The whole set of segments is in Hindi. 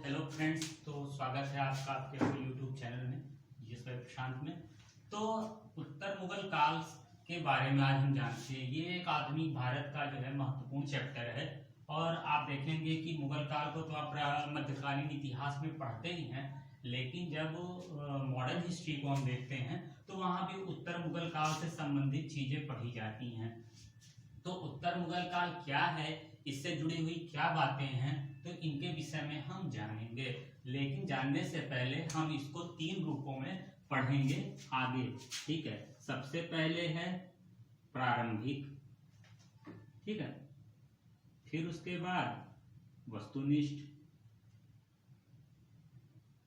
हेलो फ्रेंड्स, तो स्वागत है आपका आपके यूट्यूब चैनल में जिस पर प्रशांत में। तो उत्तर मुगल काल के बारे में आज हम जानते हैं। ये एक आधुनिक भारत का जो है महत्वपूर्ण चैप्टर है और आप देखेंगे कि मुगल काल को तो आप मध्यकालीन इतिहास में पढ़ते ही हैं, लेकिन जब मॉडर्न हिस्ट्री को हम देखते हैं तो वहाँ भी उत्तर मुगल काल से संबंधित चीजें पढ़ी जाती हैं। तो उत्तर मुगल काल क्या है, इससे जुड़ी हुई क्या बातें हैं, तो इनके विषय में हम जानेंगे। लेकिन जानने से पहले हम इसको 3 रूपों में पढ़ेंगे आगे। ठीक है, सबसे पहले है प्रारंभिक, ठीक है, फिर उसके बाद वस्तुनिष्ठ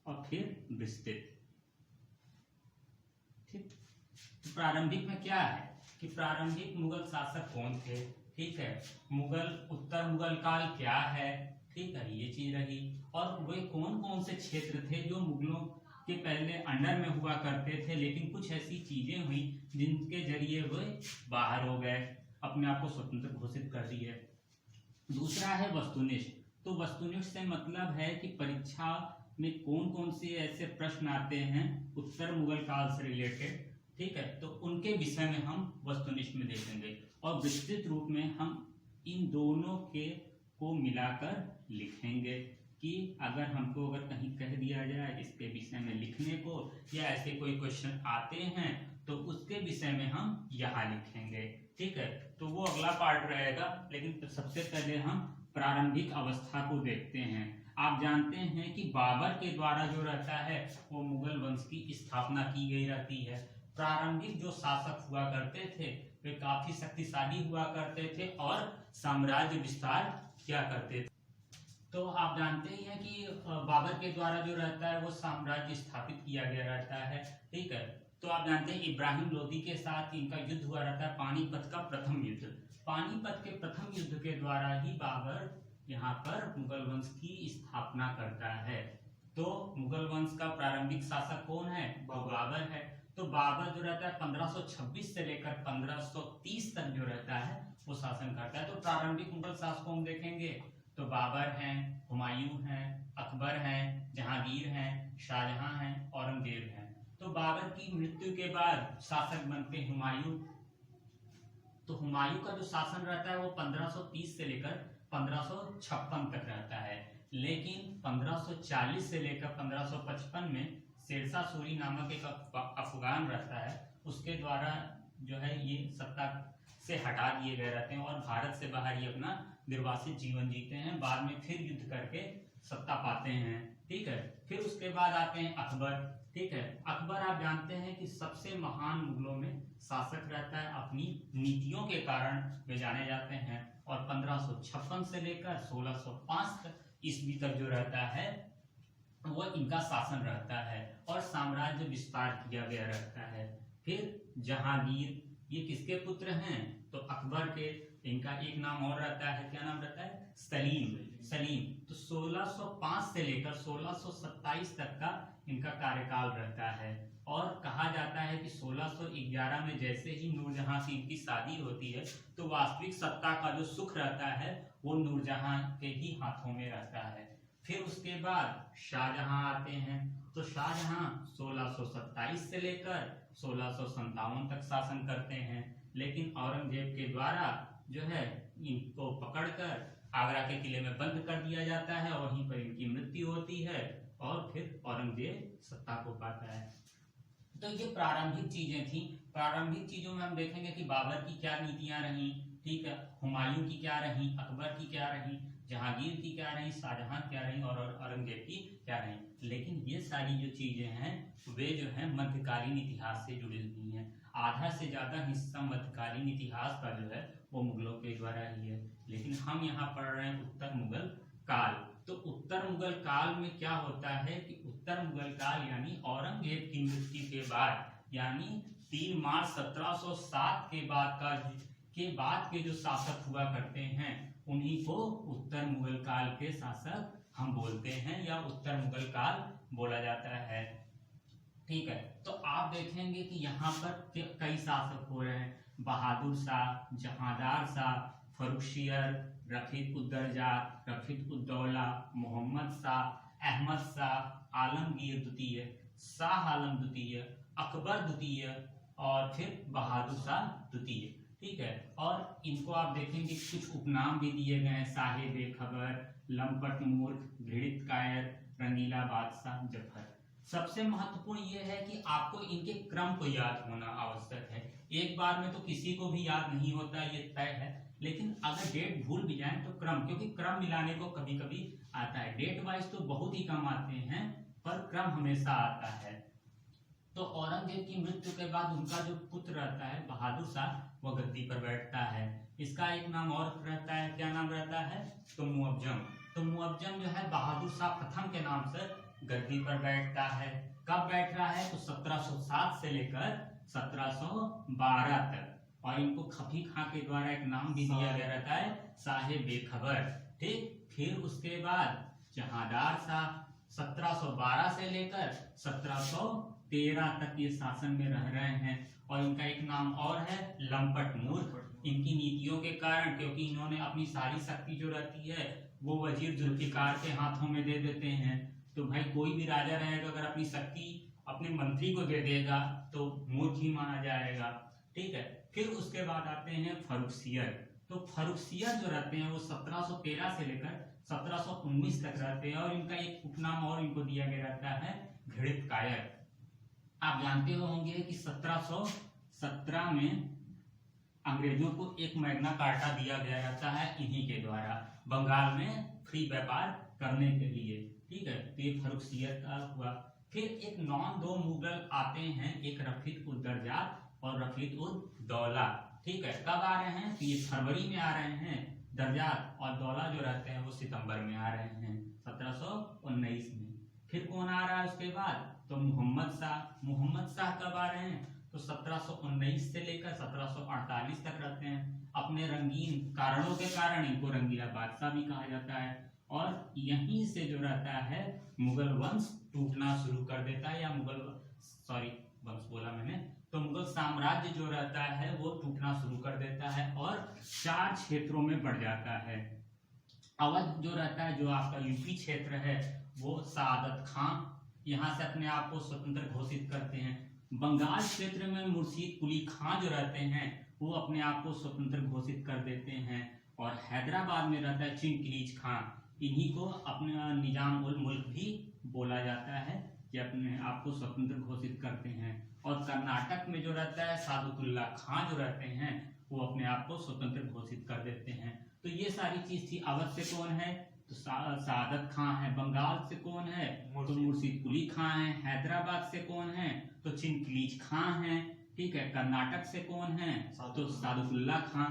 और फिर विस्तृत। ठीक, तो प्रारंभिक में क्या है कि प्रारंभिक मुगल शासक कौन थे, ठीक है, उत्तर मुगल काल क्या है, ठीक है, ये चीज रही। और वे कौन कौन से क्षेत्र थे जो मुगलों के पहले अंडर में हुआ करते थे, लेकिन कुछ ऐसी चीजें हुई जिनके जरिए वे बाहर हो गए, अपने आप को स्वतंत्र घोषित कर दिए। दूसरा है वस्तुनिष्ठ। तो वस्तुनिष्ठ से मतलब है कि परीक्षा में कौन कौन से ऐसे प्रश्न आते हैं उत्तर मुगल काल से रिलेटेड, ठीक है, तो उनके विषय में हम वस्तुनिष्ठ में देखेंगे। और विस्तृत रूप में हम इन दोनों को मिलाकर लिखेंगे कि अगर कहीं कह दिया जाए इसके विषय में लिखने को, या ऐसे कोई क्वेश्चन आते हैं तो उसके विषय में हम यहाँ लिखेंगे। ठीक है, तो वो अगला पार्ट रहेगा, लेकिन सबसे पहले हम प्रारंभिक अवस्था को देखते हैं। आप जानते हैं कि बाबर के द्वारा जो रहता है वो मुगल वंश की स्थापना की गई रहती है। प्रारंभिक जो शासक हुआ करते थे वे काफी शक्तिशाली हुआ करते थे और साम्राज्य विस्तार किया करते थे। तो आप जानते ही हैं कि बाबर के द्वारा जो रहता है वो साम्राज्य स्थापित किया गया रहता है। ठीक है, तो आप जानते हैं इब्राहिम लोदी के साथ इनका युद्ध हुआ रहता है, पानीपत का प्रथम युद्ध। पानीपत के प्रथम युद्ध के द्वारा ही बाबर यहाँ पर मुगल वंश की स्थापना करता है। तो मुगल वंश का प्रारंभिक शासक कौन है? बाबर है। तो बाबर जो रहता है 1526 से लेकर 1530 तक जो रहता है वो शासन करता है। तो प्रारंभिक मुगल शासकों हम देखेंगे तो बाबर हैं, हुमायूं हैं, अकबर हैं, जहांगीर हैं, शाहजहां हैं, औरंगजेब हैं। तो बाबर की मृत्यु के बाद शासक बनते हुमायूं। तो हुमायूं का जो शासन रहता है वो 1530 से लेकर 1556 तक रहता है, लेकिन 1540 से लेकर 1555 में शेरशाह सूरी नामक एक अफगान रहता है, उसके द्वारा जो है ये सत्ता से हटा दिए गए रहते हैं और भारत से बाहर ये अपना निर्वासित जीवन जीते हैं। बाद में फिर युद्ध करके सत्ता पाते हैं। ठीक है, फिर उसके बाद आते हैं अकबर। ठीक है, अकबर आप जानते हैं कि सबसे महान मुगलों में शासक रहता है, अपनी नीतियों के कारण वे जाने जाते हैं। और 1556 से लेकर 1605 ईस्वी तक जो रहता है वो इनका शासन रहता है और साम्राज्य विस्तार किया गया रहता है। फिर जहांगीर, ये किसके पुत्र हैं? तो अकबर के। इनका एक नाम और रहता है, क्या नाम रहता है? सलीम। तो 1605 से लेकर 1627 तक का इनका कार्यकाल रहता है। और कहा जाता है कि 1611 में जैसे ही नूरजहां से इनकी शादी होती है तो वास्तविक सत्ता का जो सुख रहता है वो नूरजहां के ही हाथों में रहता है। फिर उसके बाद शाहजहां आते हैं। तो शाहजहां 1627 से लेकर 1657 तक शासन करते हैं, लेकिन औरंगजेब के द्वारा जो है इनको पकड़कर आगरा के किले में बंद कर दिया जाता है और वहीं पर इनकी मृत्यु होती है और फिर औरंगजेब सत्ता को पाता है। तो ये प्रारंभिक चीजें थी। प्रारंभिक चीजों में हम देखेंगे कि बाबर की क्या नीतियां रही, ठीक है, हुमायूं की क्या रही, अकबर की क्या रही, जहांगीर की क्या रही, शाहजहां क्या रही और औरंगजेब की क्या रही। लेकिन ये सारी जो चीजें हैं वे जो है मध्यकालीन इतिहास से जुड़ी हुई हैं। आधा से ज्यादा हिस्सा मध्यकालीन इतिहास का जो है वो मुगलों के द्वारा ही है, लेकिन हम यहाँ पढ़ रहे हैं उत्तर मुगल काल। तो उत्तर मुगल काल में क्या होता है कि उत्तर मुगल काल यानी औरंगजेब की मृत्यु के बाद, यानी 3 मार्च 1707 के बाद के जो शासक हुआ करते हैं उन्हीं को उत्तर मुगल काल के शासक हम बोलते हैं या उत्तर मुगल काल बोला जाता है। ठीक है, तो आप देखेंगे कि यहाँ पर कई शासक हो रहे हैं, बहादुर शाह, जहांदार शाह, फर्रुखशियर, रफीक उद्दौला, मोहम्मद शाह, अहमद शाह, आलमगीर द्वितीय, शाह आलम द्वितीय, अकबर द्वितीय और फिर बहादुर शाह द्वितीय। ठीक है, और इनको आप देखेंगे कुछ उपनाम भी दिए गए हैं, साहे बेखबर, लंपट मूर्ख, घृणित कायर, रंगीला बादशाह, जफर। सबसे महत्वपूर्ण यह है कि आपको इनके क्रम को याद होना आवश्यक है। एक बार में तो किसी को भी याद नहीं होता, ये तय है, लेकिन अगर डेट भूल भी जाए तो क्रम, क्योंकि क्रम मिलाने को कभी कभी आता है। डेट वाइज तो बहुत ही कम आते हैं, पर क्रम हमेशा आता है। तो औरंगजेब की मृत्यु के बाद उनका जो पुत्र रहता है बहादुर शाह, वो गद्दी पर बैठता है। इसका एक नाम और रहता है, क्या नाम रहता है, तो मुअज्जम। तो मुअज्जम जो है बहादुर शाह प्रथम के नाम से गद्दी पर बैठता है। कब बैठ रहा है, तो 1707 से लेकर 1712 तक। और इनको खफी खां के द्वारा एक नाम भी दिया गया रहता है, साहे बेखबर। ठीक, फिर उसके बाद जहांदार शाह 1712 से लेकर 1713 तक ये शासन में रह रहे हैं। और इनका एक नाम और है, लंपट मूर्ख। इनकी नीतियों के कारण, क्योंकि इन्होंने अपनी सारी शक्ति जो रहती है वो वजीर जुल्फिकार के हाथों में दे देते हैं। तो भाई कोई भी राजा रहेगा अगर अपनी शक्ति अपने मंत्री को दे देगा तो मूर्ख ही माना जाएगा। ठीक है, फिर उसके बाद आते हैं फर्रुखसियर। तो फर्रुखसियर जो रहते हैं वो 1713 से लेकर 1719 तक रहते हैं। और इनका एक उपनाम और इनको दिया गया रहता है, घृणित कायर। आप जानते होंगे कि 1717 में अंग्रेजों को एक मैग्ना कार्टा दिया गया रहता है इन्हीं के द्वारा, बंगाल में फ्री व्यापार करने के लिए। ठीक है, तो ये फर्रुखसियर का हुआ। फिर एक दो मुगल आते हैं, एक रफीक उद दर्जात और रफीक उद दौला। ठीक है, कब आ रहे हैं, तो ये फरवरी में आ रहे हैं, दर्जात और दौला जो रहते हैं वो सितंबर में आ रहे हैं 1719 में। फिर कौन आ रहा है उसके बाद, तो मोहम्मद शाह। मोहम्मद शाह कब आ रहे हैं, तो 1719 से लेकर 1748 तक रहते हैं। अपने रंगीन कारणों के कारण इनको रंगीला बादशाह भी कहा जाता है। और यहीं से जो रहता है मुगल वंश टूटना शुरू कर देता है, या वंश बोला मैंने, तो मुगल साम्राज्य जो रहता है वो टूटना शुरू कर देता है और 4 क्षेत्रों में बढ़ जाता है। अवध जो रहता है, जो आपका यूपी क्षेत्र है, वो सादत खां यहाँ से अपने आप को स्वतंत्र घोषित करते हैं। बंगाल क्षेत्र में मुर्शीद कुली खां जो रहते हैं वो अपने आप को स्वतंत्र घोषित कर देते हैं। और हैदराबाद में रहता है चिंकिलीज खां, इन्हीं को अपना निजाम उल मुल्क भी बोला जाता है, ये अपने आप को स्वतंत्र घोषित करते हैं। और कर्नाटक में जो रहता है सादुतुल्ला खां जो रहते हैं वो अपने आप को स्वतंत्र घोषित कर देते हैं। तो ये सारी चीज थी। अवध से कौन है, तो सादत खां है। बंगाल से कौन है, तो मुर्शीद कुली खां है। हैदराबाद से कौन है, तो चिंकिलीज खां है। ठीक है, कर्नाटक से कौन है, तो सादुतुल्ला खां।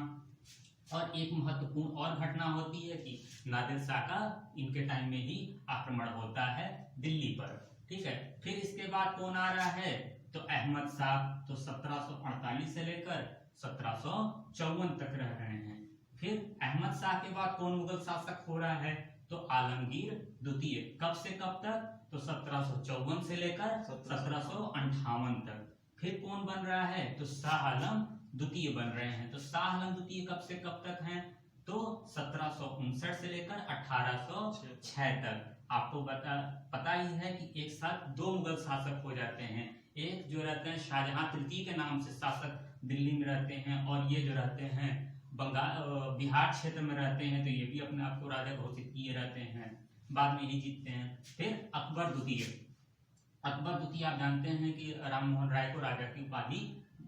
और एक महत्वपूर्ण और घटना होती है कि नादिर शाह का इनके टाइम में ही आक्रमण होता है दिल्ली पर। ठीक है, फिर इसके बाद कौन आ रहा है, तो अहमद शाह, तो 1748 से लेकर 1754 तक रह रहे हैं। फिर अहमद शाह के बाद कौन मुगल शासक हो रहा है, तो आलमगीर द्वितीय। कब से कब तक, तो 1754 से लेकर 1758 तक। फिर कौन बन रहा है, तो शाह आलम द्वितीय बन रहे हैं। तो शाह आलम द्वितीय कब से कब तक हैं, तो 1759 से लेकर 1806 तक। आपको पता ही है कि एक साथ 2 मुगल शासक हो जाते हैं। एक जो रहते हैं शाहजहां तृतीय के नाम से शासक दिल्ली में रहते हैं, और ये जो रहते हैं बिहार क्षेत्र में रहते हैं, तो ये भी अपने आप को राजा घोषित किए रहते हैं, बाद में ही जीतते हैं। फिर अकबर द्वितीय। अकबर द्वितीय आप जानते हैं कि राम मोहन राय को राजा की उपाधि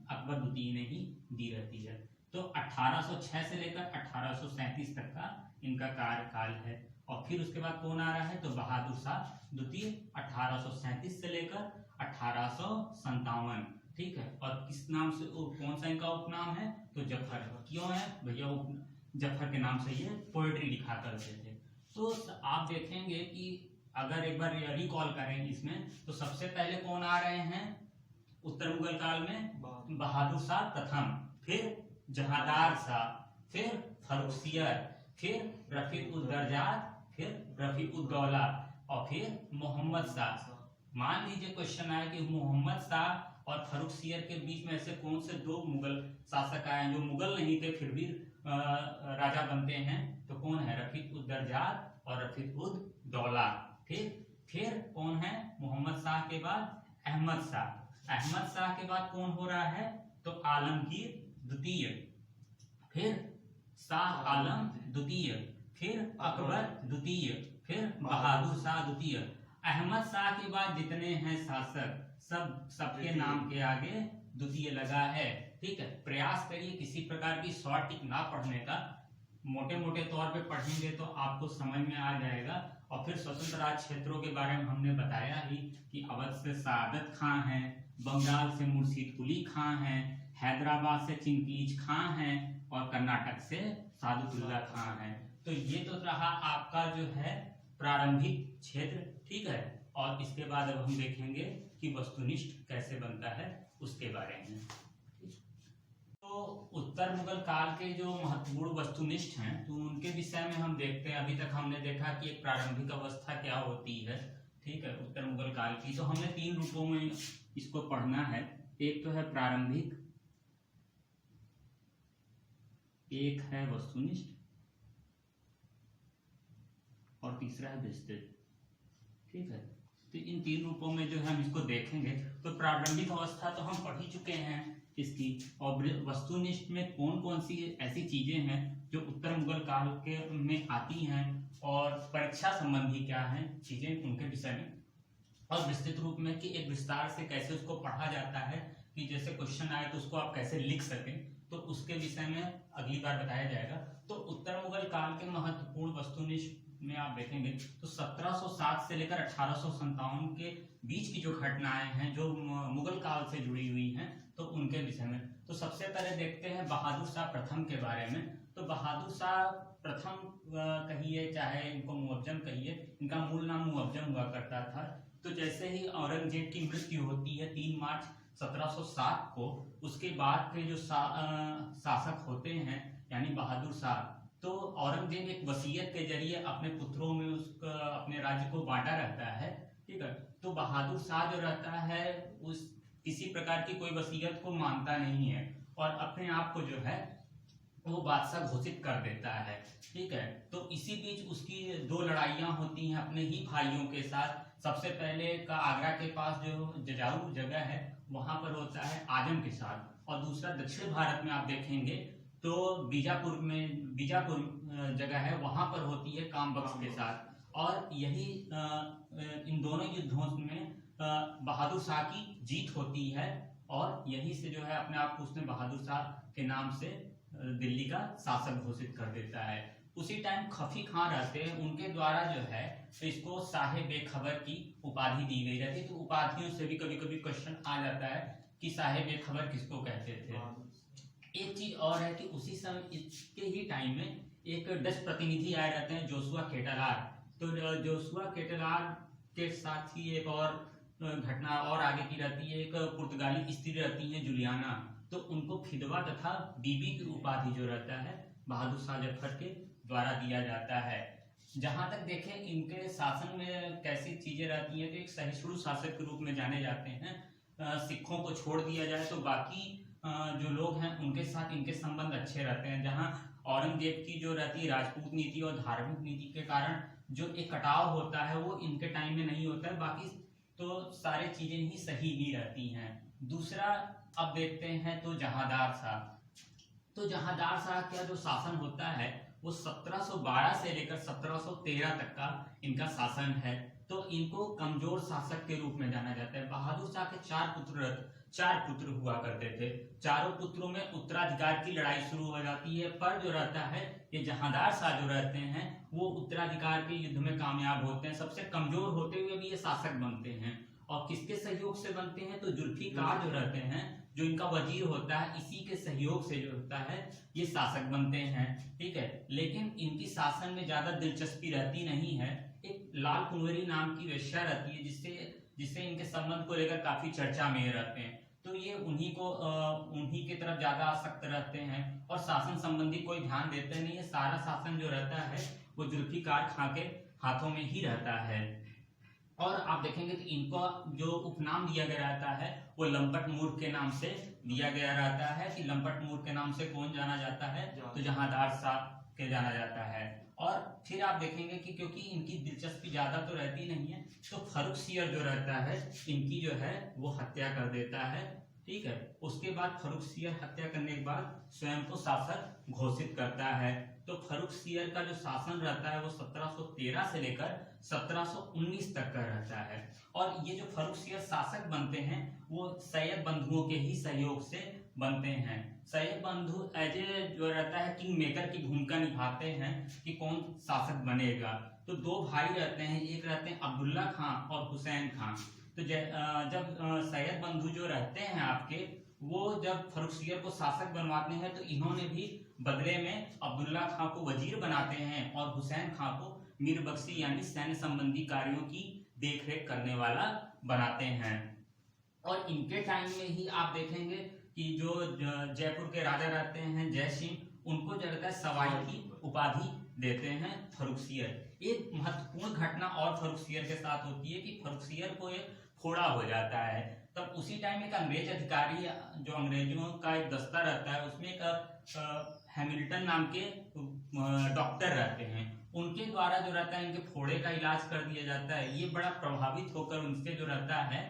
अकबर द्वितीय ने ही दी रहती है। तो 1806 से लेकर 1837 तक का इनका कार्यकाल है। और फिर उसके बाद कौन आ रहा है, तो बहादुर शाह द्वितीय 1837 से लेकर 1857। ठीक है, और किस नाम से, कौन सा इनका उपनाम है, तो जफर। क्यों है भैया, जफर के नाम से ये पोएट्री लिखा करते थे। तो आप देखेंगे कि अगर एक बार रिकॉल करें इसमें, तो सबसे पहले कौन आ रहे हैं उत्तर मुगल काल में, बहादुर शाह प्रथम, फिर जहांदार शाह, फिर फर्रुखसियर, फिर रफीक उद दर्जात, फिर रफीक उद दौला, और फिर मोहम्मद शाह। मान लीजिए क्वेश्चन आया कि मोहम्मद शाह और फर्रुखसियर के बीच में ऐसे कौन से 2 मुगल शासक आए जो मुगल नहीं थे फिर भी राजा बनते हैं, तो कौन है, रफीक उद दर्जात और रफीक उद दौला। ठीक, फिर कौन है, मोहम्मद शाह के बाद अहमद शाह, अहमद शाह के बाद कौन हो रहा है, तो आलमगीर द्वितीय, फिर शाह आलम द्वितीय, फिर अकबर द्वितीय, फिर बहादुर शाह द्वितीय। अहमद शाह के बाद जितने हैं शासक सबके नाम के आगे द्वितीय लगा है। ठीक है, प्रयास करिए किसी प्रकार की शॉर्ट टिक ना पढ़ने का, मोटे मोटे तौर पे पढ़ेंगे तो आपको समझ में आ जाएगा। और फिर स्वतंत्र राज्य क्षेत्रों के बारे में हमने बताया ही कि अवध से सादत खां हैं, बंगाल से मुर्शीद कुली खां हैं, हैदराबाद से चिंकीज खां हैं और कर्नाटक से सादुल्ला खां हैं। तो ये तो रहा आपका जो है प्रारंभिक क्षेत्र। ठीक है, और इसके बाद अब हम देखेंगे कि वस्तुनिष्ठ कैसे बनता है उसके बारे में। तो उत्तर मुगल काल के जो महत्वपूर्ण वस्तुनिष्ठ हैं तो उनके विषय में हम देखते हैं। अभी तक हमने देखा कि एक प्रारंभिक अवस्था क्या होती है, ठीक है, उत्तर मुगल काल की। तो हमने 3 रूपों में इसको पढ़ना है। एक तो है प्रारंभिक, एक है वस्तुनिष्ठ और तीसरा है विस्तृत। ठीक है, तो इन 3 रूपों में जो है हम इसको देखेंगे। तो प्रारंभिक अवस्था तो हम पढ़ ही चुके हैं इसकी, और वस्तुनिष्ठ में कौन कौन सी ऐसी चीजें हैं जो उत्तर मुगल काल के में आती हैं और परीक्षा संबंधी क्या हैं चीजें उनके विषय में, और विस्तृत रूप में कि एक विस्तार से कैसे उसको पढ़ा जाता है कि जैसे क्वेश्चन आए तो उसको आप कैसे लिख सकें, तो उसके विषय में अगली बार बताया जाएगा। तो उत्तर मुगल काल के महत्वपूर्ण वस्तुनिष्ठ में आप देखेंगे तो 1707 से लेकर 1857 के बीच की जो घटनाएं हैं जो मुगल काल से जुड़ी हुई हैं तो उनके विषय में। तो सबसे पहले देखते हैं बहादुर शाह प्रथम के बारे में। तो बहादुर शाह प्रथम कहिए चाहे इनको मुअज्जम कहिए, इनका मूल नाम मुअज्जम हुआ करता था। तो जैसे ही औरंगजेब की मृत्यु होती है 3 मार्च 1707 को, उसके बाद के जो शासक होते हैं यानी बहादुर शाह, तो औरंगजेब एक वसीयत के जरिए अपने पुत्रों में उसका अपने राज्य को बांटा रहता है। ठीक है, तो बहादुर शाह जो रहता है उस किसी प्रकार की कोई वसीयत को मानता नहीं है और अपने आप को जो है वो बादशाह घोषित कर देता है। ठीक है, तो इसी बीच उसकी 2 लड़ाइयां होती हैं अपने ही भाइयों के साथ। सबसे पहले का आगरा के पास जो जजाऊ जगह है वहां पर होता है आजम के साथ, और दूसरा दक्षिण भारत में आप देखेंगे तो बीजापुर जगह है वहां पर होती है कामबख्श के साथ। और यही इन दोनों युद्धों में बहादुर शाह की जीत होती है और यही से जो है अपने आप को उसने बहादुर शाह के नाम से दिल्ली का शासक घोषित कर देता है। उसी टाइम खफी खां रहते हैं, उनके द्वारा जो है तो इसको साहे बेखबर की उपाधि दी गई रहती है। तो उपाधियों से भी कभी कभी क्वेश्चन आ जाता है कि साहे बेखबर किसको कहते थे। एक चीज और है कि उसी समय इसके ही टाइम में एक डच प्रतिनिधि आए रहते हैं जोशुआ केटलार। तो जोशुआ केटलार के साथ ही एक और घटना और आगे की रहती है, एक पुर्तगाली स्त्री रहती है जुलियाना, तो उनको फिदवा तथा बीबी की उपाधि जो रहता है बहादुर शाह जफर के द्वारा दिया जाता है। जहां तक देखें इनके शासन में कैसी चीजें रहती हैं तो एक सहिष्णु शासक के रूप में जाने जाते हैं। सिखों को छोड़ दिया जाए तो बाकी जो लोग हैं उनके साथ इनके संबंध अच्छे रहते हैं। जहां औरंगजेब की जो रहती है राजपूत नीति और धार्मिक नीति के कारण जो एक कटाव होता है वो इनके टाइम में नहीं होता है, बाकी तो सारे चीजें ही सही ही रहती हैं। दूसरा अब देखते हैं तो जहांदार शाह। तो जहांदार शाह का जो शासन होता है वो 1712 से लेकर 1713 तक का इनका शासन है। तो इनको कमजोर शासक के रूप में जाना जाता है। बहादुर शाह के 4 पुत्र हुआ करते थे। चारों पुत्रों में उत्तराधिकार की लड़ाई शुरू हो जाती है, पर जो रहता है ये जहांदार शाह जो रहते हैं वो उत्तराधिकार के युद्ध में कामयाब होते हैं। सबसे कमजोर होते हुए भी ये शासक बनते हैं और किसके सहयोग से बनते हैं तो जुल्फिकार जो रहते हैं जो इनका वजीर होता है, इसी के सहयोग से जो होता है ये शासक बनते हैं। ठीक है, लेकिन इनकी शासन में ज्यादा दिलचस्पी रहती नहीं है। एक लाल कुंवरी नाम की वेश्या रहती है जिससे इनके संबंध को लेकर काफी चर्चा में रहते हैं। तो ये उन्हीं की तरफ ज्यादा आसक्त रहते हैं और शासन संबंधी कोई ध्यान देते नहीं है। सारा शासन जो रहता है वो जुल्फिकार खां के हाथों में ही रहता है। और आप देखेंगे कि इनको जो उपनाम दिया गया रहता है वो लंपट मूर्ख के नाम से दिया गया रहता है कि लंपट मूर्ख के नाम से कौन जाना जाता है तो जहांदार शाह के जाना जाता है। और फिर आप देखेंगे कि क्योंकि इनकी दिलचस्पी ज्यादा तो रहती नहीं है, तो फर्रुखसियर जो रहता है इनकी जो है वो हत्या कर देता है। ठीक है, उसके बाद फर्रुखसियर हत्या करने के बाद स्वयं को शासक घोषित करता है। तो फर्रुखसियर का जो शासन रहता है वो 1713 से लेकर 1719 तक का रहता है। और ये जो फर्रुखसियर शासक बनते हैं वो सैयद बंधुओं के ही सहयोग से बनते हैं। सैयद बंधु एज ए जो रहता है किंग मेकर की भूमिका निभाते हैं कि कौन शासक बनेगा। तो दो भाई रहते हैं, एक रहते हैं अब्दुल्ला खां और हुसैन खां। तो जब सैयद बंधु जो रहते हैं आपके, वो जब फर्रुखसियर को शासक बनवाते हैं तो इन्होंने भी बदले में अब्दुल्ला खां को वजीर बनाते हैं और हुसैन खां को मीर बख्शी यानी सैन्य संबंधी कार्यों की देखरेख करने वाला बनाते हैं। और इनके टाइम में ही आप देखेंगे कि जो जयपुर के राजा रहते हैं जय सिंह, उनको जो रहता है सवाई की उपाधि देते हैं फर्रुखसियर। एक महत्वपूर्ण घटना और फर्रुखसियर के साथ होती है कि फर्रुखसियर को एक फोड़ा हो जाता है। तब उसी टाइम एक अंग्रेज अधिकारी, जो अंग्रेजों का एक दस्ता रहता है, उसमें एक हैमिल्टन नाम के डॉक्टर रहते हैं, उनके द्वारा जो रहता है इनके फोड़े का इलाज कर दिया जाता है। ये बड़ा प्रभावित होकर उनसे जो रहता है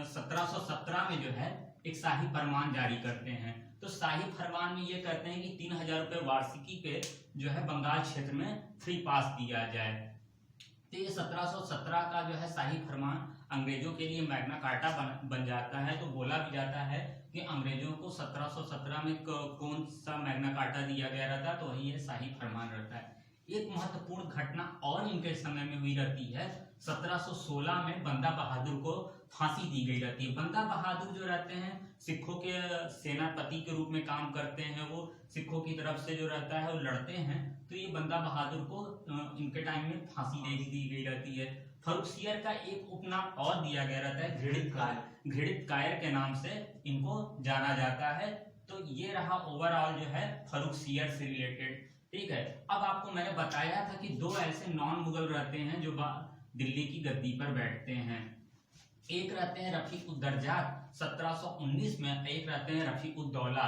1717 में जो है एक शाही फरमान जारी करते हैं। तो शाही फरमान में ये कहते हैं कि 3000 रुपये वार्षिकी पे जो है बंगाल क्षेत्र में फ्री पास दिया जाए। तो ये 1717 का जो है शाही फरमान अंग्रेजों के लिए मैग्ना कार्टा बन जाता है। तो बोला भी जाता है कि अंग्रेजों को 1717 में कौन सा मैग्ना कार्टा दिया गया रहता है, तो वही ये शाही फरमान रहता है। एक महत्वपूर्ण घटना और इनके समय में हुई रहती है, 1716 में बंदा बहादुर को फांसी दी गई रहती है। बंदा बहादुर जो रहते हैं सिखों के सेनापति के रूप में काम करते हैं, वो सिखों की तरफ से जो रहता है वो लड़ते हैं। तो ये बंदा बहादुर को इनके टाइम में फांसी दे दी गई रहती है। फर्रुखसियर का एक उपनाम और दिया गया रहता है, घृणित कायर के नाम से इनको जाना जाता है। तो ये रहा ओवरऑल जो है फर्रुखसियर से रिलेटेड। ठीक है, अब आपको मैंने बताया था कि दो ऐसे नॉन मुगल रहते हैं जो दिल्ली की गद्दी पर बैठते हैं। एक रहते हैं रफीक-उद-दर्जात 1719 में, एक रहते हैं रफीक-उद-दौला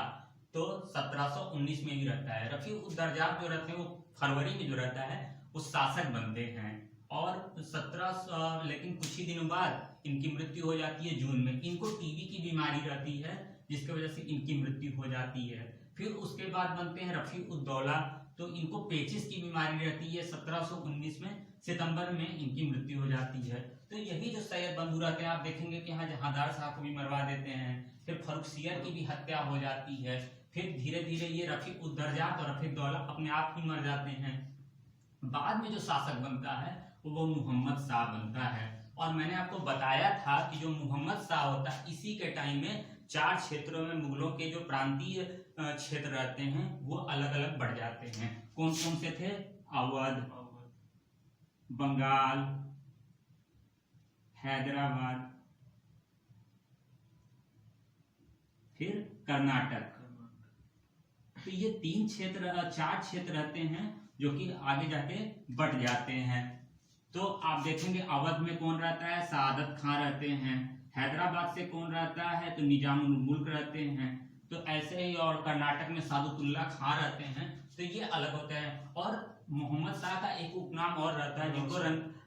तो 1719 में भी रहता है। रफीक-उद-दर्जात जो रहते हैं वो फरवरी में जो रहता है वो शासक बनते हैं। और 17 लेकिन कुछ ही दिनों बाद इनकी मृत्यु हो जाती है जून में। इनको टीबी की बीमारी रहती है जिसकी वजह से इनकी मृत्यु हो जाती है। फिर उसके बाद बनते हैं रफीक-उद-दौला, तो इनको पेचिस की बीमारी रहती है। 1719 में सितंबर में इनकी मृत्यु हो जाती है। तो यही जो सैयद बंधु रहते हैं, आप देखेंगे कि यहाँ जहांदार साहब को भी मरवा देते हैं, फिर फर्रुखसियर की भी हत्या हो जाती है। फिर धीरे धीरे ये रफीक-उद-दर्जात और रफीक-दौला अपने आप ही मर जाते हैं। बाद में जो शासक बनता है वो मुहम्मद शाह बनता है। और मैंने आपको बताया था कि जो मुहम्मद शाह होता है इसी के टाइम में 4 क्षेत्रों में मुगलों के जो प्रांतीय क्षेत्र रहते हैं वो अलग अलग बढ़ जाते हैं। कौन कौन से थे? अवध, बंगाल, हैदराबाद, फिर कर्नाटक। तो ये 4 क्षेत्र रहते हैं जो कि आगे जाके बढ़ जाते हैं। तो आप देखेंगे अवध में कौन रहता है? सआदत खां रहते हैं। हैदराबाद से कौन रहता है? तो निजामुल मुल्क रहते हैं। तो ऐसे ही और कर्नाटक में सादुतुल्ला खां रहते हैं। तो ये अलग होते हैं। और मोहम्मद शाह का एक उपनाम और रहता है जिनको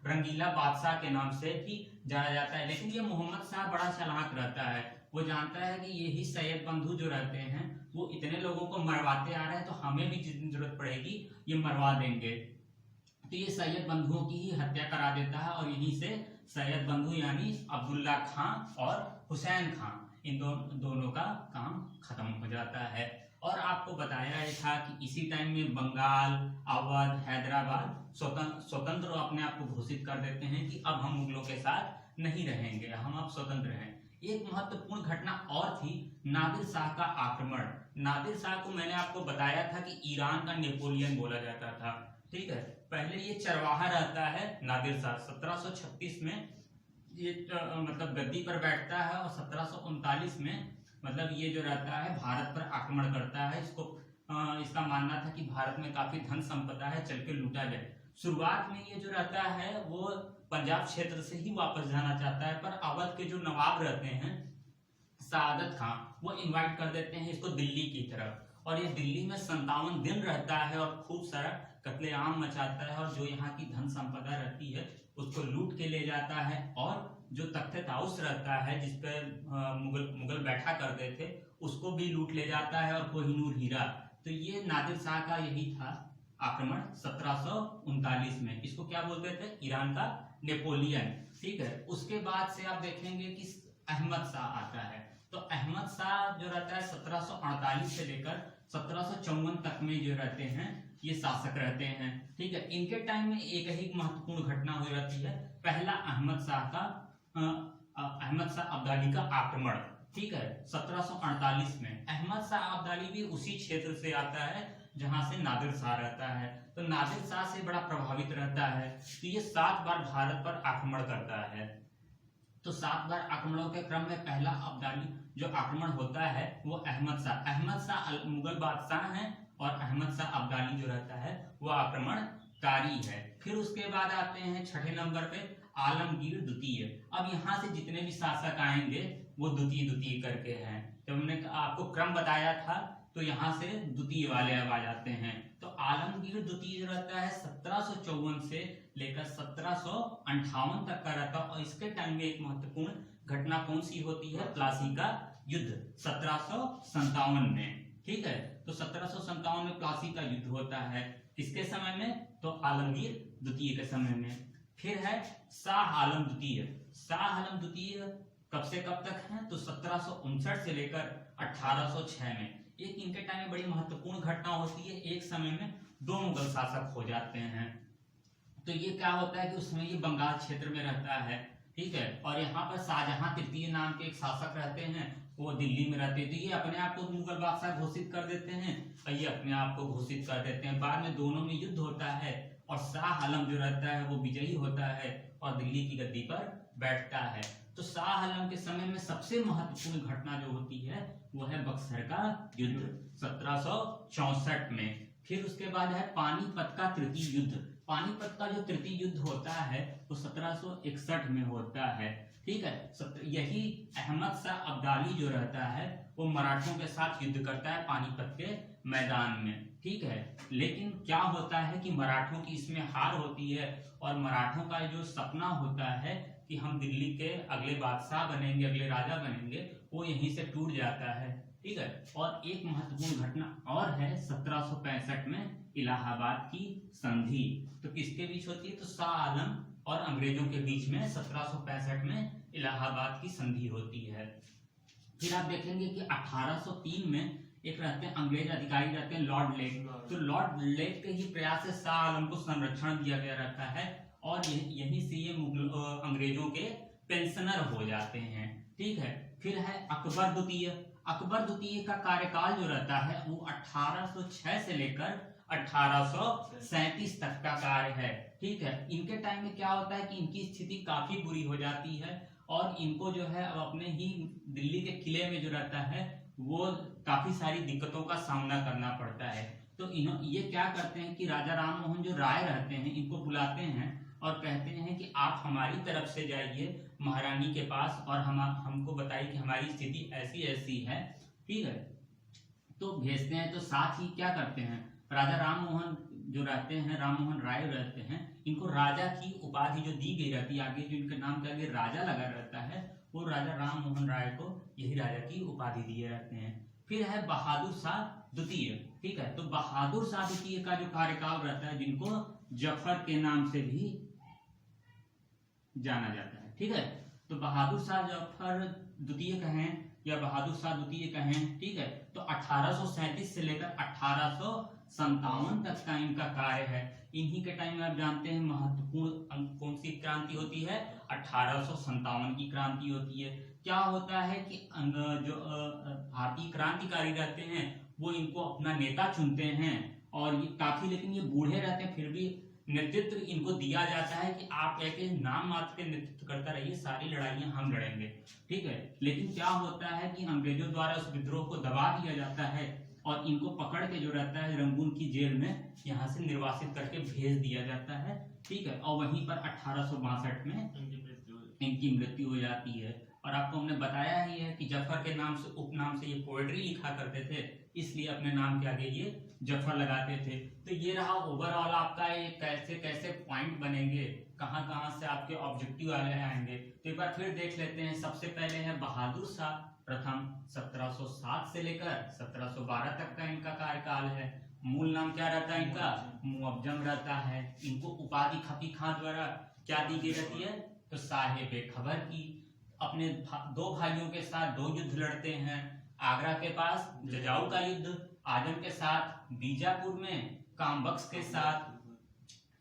रंगीला बादशाह के नाम से भी जाना जाता है। लेकिन ये मोहम्मद शाह बड़ा चालाक रहता है, वो जानता है कि यही सैयद बंधु जो रहते हैं वो इतने लोगों को मरवाते आ रहे हैं, तो हमें भी जितनी जरूरत पड़ेगी ये मरवा देंगे। तो ये सैयद बंधुओं की ही हत्या करा देता है और यहीं से सैयद बंधु यानी अब्दुल्ला खां और हुसैन खां इन दोनों का काम खत्म हो जाता है। और आपको बताया था कि इसी टाइम में बंगाल, अवध, हैदराबाद स्वतंत्र अपने आप को घोषित कर देते हैं कि अब हम मुगलों के साथ नहीं रहेंगे, हम अब स्वतंत्र हैं। एक महत्वपूर्ण घटना और थी नादिर शाह का आक्रमण। नादिर शाह को मैंने आपको बताया था कि ईरान का नेपोलियन बोला जाता था। ठीक है, पहले ये चरवाहा रहता है नादिर शाह। 1736 में ये मतलब गद्दी पर बैठता है और 1739 में मतलब ये जो रहता है भारत पर आक्रमण करता है। इसका मानना था कि भारत में काफी धन संपदा है, चल के लूटा जाए। शुरुआत में ये जो रहता है वो पंजाब क्षेत्र से ही वापस जाना चाहता है, पर अवध के जो नवाब रहते हैं सआदत खां वो इनवाइट कर देते हैं इसको दिल्ली की तरफ। और ये दिल्ली में 57 दिन रहता है और खूब सारा कत्लेआम मचाता है और जो यहाँ की धन संपदा रहती है उसको लूट के ले जाता है। और जो तख्त ताउस रहता है जिसपे मुगल बैठा करते थे उसको भी लूट ले जाता है और कोहिनूर हीरा। तो ये नादिर शाह का यही था आक्रमण 1739 में। इसको क्या बोलते थे? ईरान का नेपोलियन। ठीक है, उसके बाद से आप देखेंगे कि अहमद शाह आता है। तो अहमद शाह जो रहता है 1748 से लेकर 1754 तक में जो रहते हैं ये शासक रहते हैं। ठीक है, इनके टाइम में एक ही महत्वपूर्ण घटना हुई रहती है, पहला अहमद शाह अब्दाली का आक्रमण। ठीक है, 1748 में अहमद शाह अब्दाली भी उसी क्षेत्र से आता है जहां से नादिर शाह रहता है। तो नादिर शाह से बड़ा प्रभावित रहता है। तो ये 7 बार भारत पर आक्रमण करता है। तो 7 बार आक्रमणों के क्रम में पहला अब्दाली जो आक्रमण होता है वो अहमद शाह मुगल बादशाह हैं और अहमद शाह अब्दाली जो रहता है वो आक्रमणकारी है। फिर उसके बाद आते हैं छठे नंबर पे आलमगीर द्वितीय। अब यहाँ से जितने भी शासक आएंगे वो द्वितीय करके हैं। जब हमने आपको क्रम बताया था तो यहाँ से द्वितीय वाले अब आ जाते हैं। तो आलमगीर द्वितीय जो रहता है 1754 से लेकर 1758 तक का रहता है। और इसके टाइम में एक महत्वपूर्ण घटना कौन सी होती है? प्लासी का युद्ध 1757 में। ठीक है, तो 1757 में प्लासी का युद्ध होता है। किसके समय में? तो आलमगीर द्वितीय के समय में। फिर है शाह आलम द्वितीय कब से कब तक है? तो 1759 से लेकर 1806 में। एक इनके टाइम में बड़ी महत्वपूर्ण घटना होती है, एक समय में 2 मुगल शासक हो जाते हैं। तो ये क्या होता है कि उस समय ये बंगाल क्षेत्र में रहता है। ठीक है, और यहाँ पर शाहजहां तृतीय नाम के एक शासक रहते हैं, वो दिल्ली में रहते हैं। तो ये अपने आप को मुगल बादशाह घोषित कर देते हैं और ये अपने आप को घोषित कर देते हैं। बाद में दोनों में युद्ध होता है और शाह आलम जो रहता है वो विजयी होता है और दिल्ली की गद्दी पर बैठता है। तो शाह आलम के समय में सबसे महत्वपूर्ण घटना जो होती है वो है बक्सर का युद्ध 1764 में। फिर उसके बाद है पानीपत का तृतीय युद्ध। पानीपत का जो तृतीय युद्ध होता है वो 1761 में होता है। ठीक है, यही अहमद शाह अब्दाली जो रहता है वो मराठों के साथ युद्ध करता है पानीपत के मैदान में। ठीक है, लेकिन क्या होता है कि मराठों की इसमें हार होती है और मराठों का जो सपना होता है कि हम दिल्ली के अगले बादशाह बनेंगे, अगले राजा बनेंगे, वो यहीं से टूट जाता है। ठीक है, और एक महत्वपूर्ण घटना और है 1765 में इलाहाबाद की संधि। तो किसके बीच होती है? तो शाह आलम और अंग्रेजों के बीच में 1765 में इलाहाबाद की संधि होती है। फिर आप देखेंगे कि 1803 में एक रहते हैं अंग्रेज अधिकारी रहते हैं लॉर्ड लेक। तो लॉर्ड लेक के ही प्रयास से शाह आलम को संरक्षण दिया गया रहता है और यहीं से ये अंग्रेजों के पेंशनर हो जाते हैं। ठीक है, फिर है अकबर द्वितीय का कार्यकाल जो रहता है वो 1806 से लेकर 1837 तक का कार्य है। ठीक है, इनके टाइम में क्या होता है कि इनकी स्थिति काफी बुरी हो जाती है और इनको जो है अब अपने ही दिल्ली के किले में जो रहता है वो काफी सारी दिक्कतों का सामना करना पड़ता है। तो ये क्या करते हैं कि राजा राम मोहन जो राय रहते हैं इनको बुलाते हैं और कहते हैं कि आप हमारी तरफ से जाइए महारानी के पास और हमको बताइए कि हमारी स्थिति ऐसी ऐसी है। ठीक है, तो भेजते हैं। तो साथ ही क्या करते हैं, राजा राम मोहन जो रहते हैं, राम मोहन राय रहते हैं, इनको राजा की उपाधि जो दी गई रहती है, आगे जो इनके नाम के आगे राजा लगा रहता है वो राजा राम मोहन राय को यही राजा की उपाधि दिए रहते हैं। फिर है बहादुर शाह द्वितीय। ठीक है, तो बहादुर शाह द्वितीय का जो कार्यकाल रहता है जिनको जफर के नाम से भी जाना जाता है। ठीक है, तो बहादुर शाह जफर द्वितीय कहें या बहादुर शाह द्वितीय कहें। ठीक है, तो 1837 से लेकर 1857 तक का इनका कार्य है। इन्हीं के टाइम में आप जानते हैं महत्वपूर्ण कौन सी क्रांति होती है? 1857 की क्रांति होती है। क्या होता है कि जो भारतीय क्रांतिकारी रहते हैं वो इनको अपना नेता चुनते हैं और ये काफी, लेकिन ये बूढ़े रहते हैं, फिर भी नेतृत्व इनको दिया जाता है कि आप एक नाम मात्र के नेतृत्व करता रहिए, सारी लड़ाइयां हम लड़ेंगे। ठीक है, लेकिन क्या होता है कि अंग्रेजों द्वारा उस विद्रोह को दबा दिया जाता है और इनको पकड़ के जो रहता है रंगून की जेल में यहाँ से निर्वासित करके भेज दिया जाता है। ठीक है, और वहीं पर 1862 में इनकी मृत्यु हो जाती है। और आपको हमने बताया ही है कि जफर के नाम से उपनाम से ये पोएट्री लिखा करते थे इसलिए अपने नाम के आगे ये जफर लगाते थे। तो ये रहा ओवरऑल आपका ये कैसे कैसे पॉइंट बनेंगे, कहाँ कहाँ से आपके ऑब्जेक्टिव वाले आएंगे। तो एक बार फिर देख लेते हैं। सबसे पहले है बहादुर शाह प्रथम, 1707 से लेकर 1712 तक का इनका कार्यकाल है। मूल नाम क्या रहता है इनका? मुअज्जम रहता है। इनको उपाधि खफी खां द्वारा क्या दी गई रहती है? तो साहेब खबर की। अपने दो भाइयों के साथ 2 युद्ध लड़ते हैं। आगरा के पास जजाऊ का युद्ध, आजम के साथ बीजापुर में कामबख्श के साथ,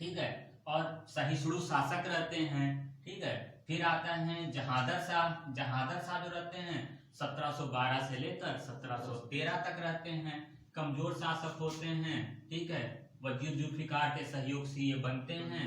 ठीक है, और सहिष्णु शासक रहते हैं, ठीक है। फिर आता है जहादर शाह। जहादर शाह जो रहते हैं 1712 से लेकर 1713 तक रहते हैं। कमजोर शासक होते हैं, ठीक है। वजीर जुल्फिकार के सहयोग से ये बनते हैं।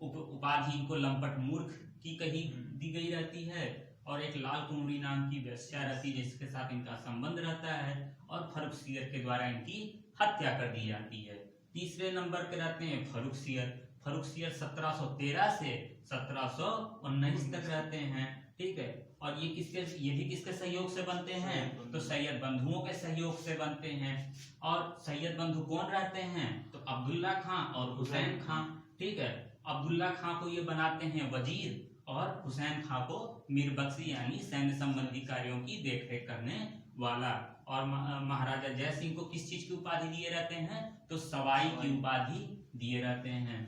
उपाधि इनको लंपट मूर्ख की कही दी गई रहती है। और एक लाल कुंवरी नाम की वेश्या रहती है जिसके साथ इनका संबंध रहता है, और फर्रुखसियर के द्वारा इनकी हत्या कर दी जाती है। तीसरे नंबर पे रहते हैं फर्रुखसियर। फर्रुखसियर 1713 से 1719 तक रहते हैं, ठीक है। और ये भी किसके सहयोग से बनते हैं? तो सैयद बंधुओं के सहयोग से बनते हैं। और सैयद बंधु कौन रहते हैं? तो अब्दुल्ला खां और हुसैन खां, ठीक है। अब्दुल्ला खां को ये बनाते हैं वजीर, और हुसैन खां को मीरबख्शी यानी सैन्य संबंधी कार्यों की देखरेख करने वाला। और महाराजा जय सिंह को किस चीज की उपाधि दिए रहते हैं? तो सवाई की उपाधि दिए रहते हैं।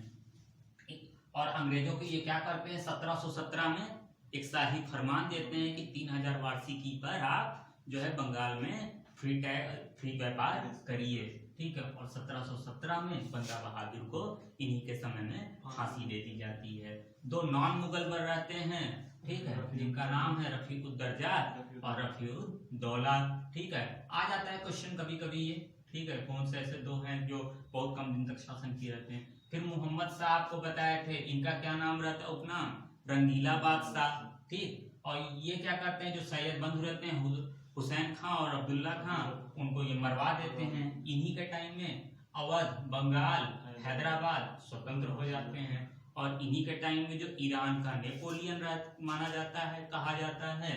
और अंग्रेजों को ये क्या करते हैं? 1717 में एक शाही फरमान देते हैं कि 3000 वार्षिकी पर आप जो है बंगाल में फ्री व्यापार करिए, ठीक है। और 1717 में बंदा बहादुर को इन्हीं के समय में फांसी दे दी जाती है। 2 नॉन मुगल बर रहते हैं, ठीक है, जिनका नाम है रफीकुद्दर्जा और रफीउद्दौला, ठीक है। आ जाता है क्वेश्चन कभी कभी ये, ठीक है, कौन से ऐसे 2 हैं जो बहुत कम दिन तक शासन किए रहते हैं। फिर मोहम्मद साहब को बताए थे, इनका क्या नाम रहता है? उपनाम रंगीला बादशाह, ठीक। और ये क्या करते हैं? जो सैयद बंधु रहते हैं हुसैन खां और अब्दुल्ला खां, उनको ये मरवा देते हैं। इन्हीं के टाइम में अवध, बंगाल, हैदराबाद स्वतंत्र हो जाते हैं। और इन्हीं के टाइम में जो ईरान का नेपोलियन माना जाता है, कहा जाता है,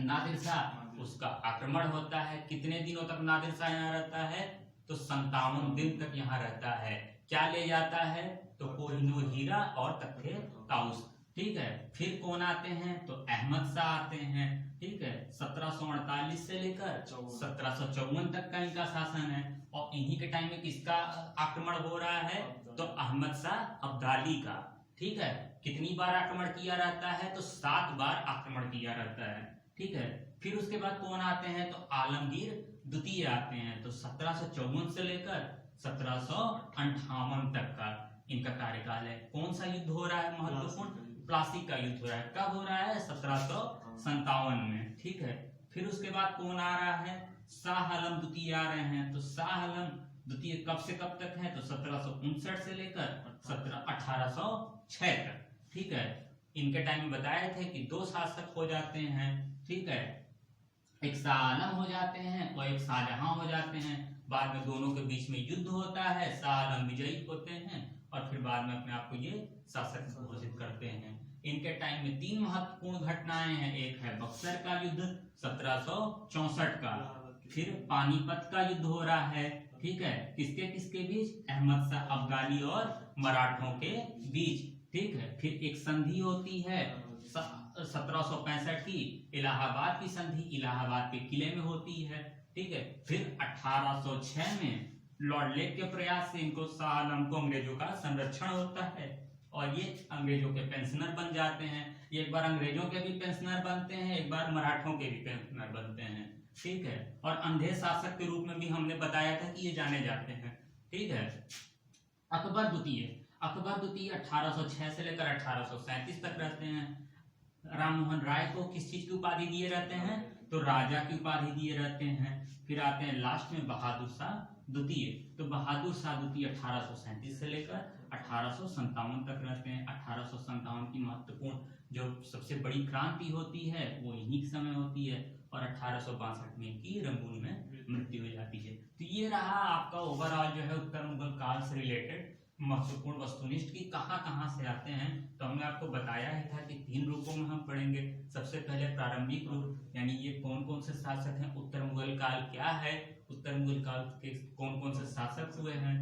नादिर शाह, उसका आक्रमण होता है। कितने दिनों तक नादिर शाह यहाँ रहता है? तो 57 दिन तक यहाँ रहता है। क्या ले जाता है? तो कोहिनूर हीरा और तख्ते ताउस, ठीक है। फिर कौन आते हैं? तो अहमद शाह आते हैं, ठीक है। 1748 से लेकर 1754 तक का इनका शासन है। और इन्हीं के टाइम में किसका आक्रमण हो रहा है? तो अहमद शाह अब्दाली का, ठीक है। कितनी बार आक्रमण किया रहता है? तो 7 बार आक्रमण किया रहता है, ठीक है। फिर उसके बाद कौन आते हैं? तो आलमगीर द्वितीय आते हैं। तो 1754 से लेकर 1758 तक का इनका कार्यकाल है। कौन सा युद्ध हो रहा है महत्वपूर्ण? प्लासी का युद्ध हो रहा है। कब हो रहा है? 1757 में, ठीक है। फिर उसके बाद कौन आ रहा है? शाह आलम द्वितीय आ रहे हैं। तो शाह आलम द्वितीय कब से कब तक है? तो 1759 से लेकर 1806 तक, ठीक है। इनके टाइम में बताए थे कि 2 शासक हो जाते हैं, ठीक है। एक शाह आलम हो जाते हैं और एक शाहजहां हो जाते हैं। बाद में दोनों के बीच में युद्ध होता है, शाह आलम विजयी होते हैं और फिर बाद में अपने आप को ये शासक घोषित करते हैं। इनके टाइम में 3 महत्वपूर्ण घटनाएं हैं। एक है बक्सर का युद्ध 1764 का, फिर पानीपत का युद्ध हो रहा है, ठीक है। किसके किसके बीच? अहमद शाह अब्दाली और मराठों के बीच, ठीक है। फिर एक संधि होती है 1765 की, इलाहाबाद की संधि, इलाहाबाद के किले में होती है, ठीक है। फिर 1806 में लॉर्ड लेक के प्रयास से इनको शाह आलम को अंग्रेजों का संरक्षण होता है और ये अंग्रेजों के पेंशनर बन जाते हैं। ये एक बार अंग्रेजों के भी पेंशनर बनते हैं, एक बार मराठों के भी पेंशनर बनते हैं, ठीक है। और अंधे शासक के रूप में भी हमने बताया था कि ये जाने जाते हैं, ठीक है। अकबर द्वितीय 1806 से लेकर 1837 तक रहते हैं। राम मोहन राय को किस चीज की उपाधि दिए रहते हैं? तो राजा की उपाधि दिए रहते हैं। फिर आते हैं लास्ट में बहादुर शाह द्वितीय। तो बहादुर शाह द्वितीय 1837 से लेकर 1857 तक रहते हैं। 1857 की महत्वपूर्ण जो सबसे बड़ी क्रांति होती है वो इन्हीं समय होती है और 1862 में इनकी रंगून में मृत्यु हो जाती है। तो ये रहा आपका ओवरऑल जो है उत्तर मुगल काल से रिलेटेड महत्वपूर्ण वस्तुनिष्ठ की कहाँ से आते हैं। तो हमने आपको बताया ही था कि 3 रूपों में हम पढ़ेंगे। सबसे पहले प्रारंभिक रूप, यानी ये कौन कौन से शासक हैं, उत्तर मुगल काल क्या है, उत्तर मुगल काल के कौन कौन से शासक हुए हैं,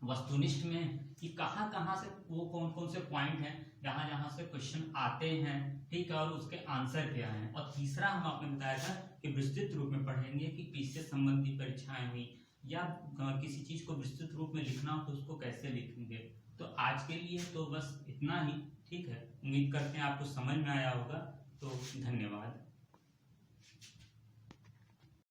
वस्तुनिष्ठ में कि कहाँ कहाँ से वो कौन कौन से पॉइंट हैं जहाँ जहाँ से क्वेश्चन आते हैं, ठीक है, और उसके आंसर क्या हैं। और तीसरा हम आपने बताया था कि विस्तृत रूप में पढ़ेंगे कि किससे संबंधित परीक्षाएं हुई या किसी चीज को विस्तृत रूप में लिखना हो तो उसको कैसे लिखेंगे। तो आज के लिए तो बस इतना ही, ठीक है। उम्मीद करते हैं आपको समझ में आया होगा। तो धन्यवाद।